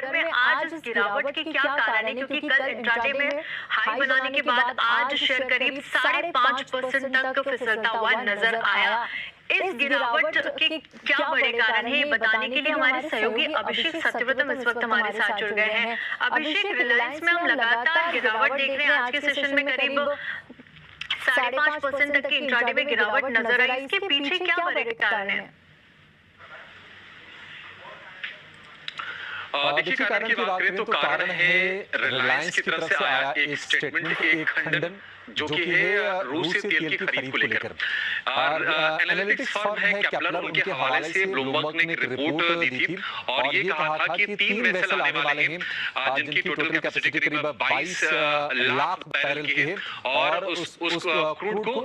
दर में आज इस गिरावट के क्या कारण है, क्योंकि कल इंट्राडे में हाई बनाने के बाद आज शेयर करीब 5.5% तक फिसलता हुआ नजर आया। इस गिरावट के क्या बड़े कारण है, ये बताने के लिए हमारे सहयोगी अभिषेक सत्यव्रतम इस वक्त हमारे साथ जुड़ गए हैं। अभिषेक, रिलायंस में हम लगातार गिरावट देख रहे हैं। आज के सेशन में करीब 5.5% तक की इंट्राडे में गिरावट नजर आई। इसके पीछे क्या बड़े कारण है? देखिए, कारण की बात करें तो कारण है रिलायंस की तरफ से आया एक स्टेटमेंट, एक खंडन जो कि है रूस से तेल की खरीद को लेकर। और एनालिटिक्स फर्म है केपलर, उनके हवाले से ब्लूमबर्ग ने एक रिपोर्ट दी थी और ये कहा था कि 3 वेसल आने वाले हैं जिनकी टोटल कैपेसिटी करीब 22 लाख बैरल की है और उस क्रूड को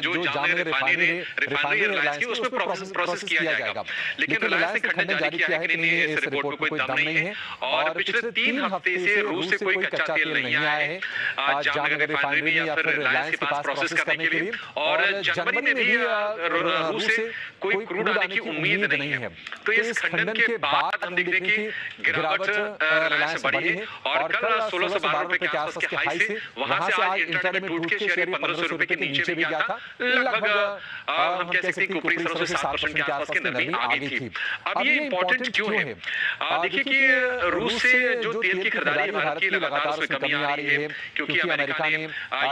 जो जामनगर रिफाइनरी रिलायंस की उसमें प्रोसेस किया जाएगा। लेकिन रिलायंस ने खंडन जारी किया है कि नहीं, इस रिपोर्ट में कोई दम नहीं है और पिछले 3 हफ्ते से रूस से कोई कच्चा तेल नहीं आया है जामनगर रिफाइनरी में या फिर रिलायंस के पास प्रोसेस करने के लिए। और जनवरी में भी रूस से कोई क्रूड आने की उम्मीद नहीं है। तो इस खंडन के बाद हम देख रहे हैं कि गिरावट रिलायंस बढ़ी है और कल 1612 रुपए के आसपास के हाई से वहां से आज इंट्राडे में टूट के शेयर 1500 रुपए के नीचे भी गया था। लगभग हम कह सकते हैं कि ऊपरी स्तरों से 7% के आसपास की नरमी आ गई थी। अब ये इंपॉर्टेंट क्यों है? देखिए कि रूस से जो तेल की खरीदारी भारत की लगातार उसमें कमी आ रही है, क्योंकि अमेरिका ने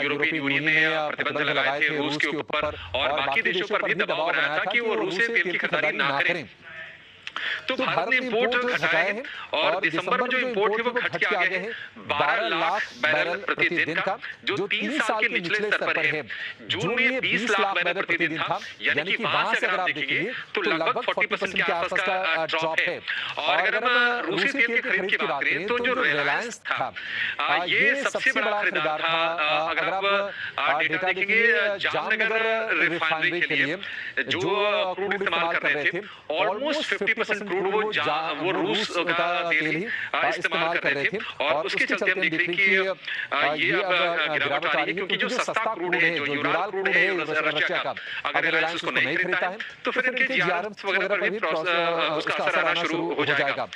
यूरोपियन यूनियन ने प्रतिबंध लगाए थे रूस के ऊपर और बाकी देशों पर भी दबाव बनाया था कि वो रूस से तेल की खरीदारी ना करें। तो भारत ने इंपोर्ट घटाया है और दिसंबर में जो इंपोर्ट है वो घट के आ गए हैं 12 लाख बैरल प्रति दिन का, जो 3 साल के निचले स्तर पर है। जून में 20 लाख बैरल प्रति दिन था, यानी कि वहां से अगर आप देखेंगे तो लगभग 40% के आसपास का ड्रॉप है। और अगर हम रूसी तेल की खरीद की बात करें तो जो रिलायंस था ये सबसे बड़ा खरीदार था। अगर आप डेटा देखेंगे जामनगर रिफाइनरी के लिए जो क्रूड इस्तेमाल कर रहे थे, ऑलमोस्ट 50% क्रूड वो रूस का तेल ही इस्तेमाल कर रहे थे और उसके चलते हम देख रहे हैं कि ये अब गिरावट आ रही है, क्योंकि जो सस्ता क्रूड है, जो यूराल क्रूड है रशिया का, अगर रिलायंस उसको नहीं खरीदता है तो फिर इनके जीआरएम्स वगैरह पर भी उसका असर आना शुरू हो जाएगा।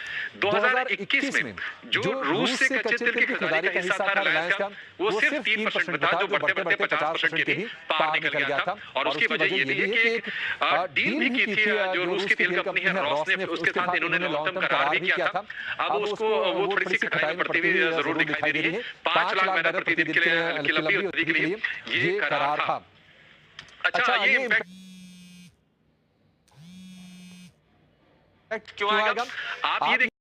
2021 में जो रूस से कच्चे तेल की खरीदारी का हिस्सा था रिलायंस का, वो सिर्फ 3% था, जो बढ़ते बढ़ते 50% के भी पार निकल गया था। और उसकी वजह ये भी है कि एक डील भी की थी जो रूस की तेल कंपनी है रॉस ने, उसके साथ इन्होंने लॉन्ग टर्म करार भी किया था। अब उसको वो थोड़ी सी खटाई पड़ती हुई जरूर दिखाई दे रही है। 5 लाख बैरल प्रति दिन के लंबी अवधि के लिए ये करार था। अच्छा, ये इम्पैक्ट क्यों आएगा? आप ये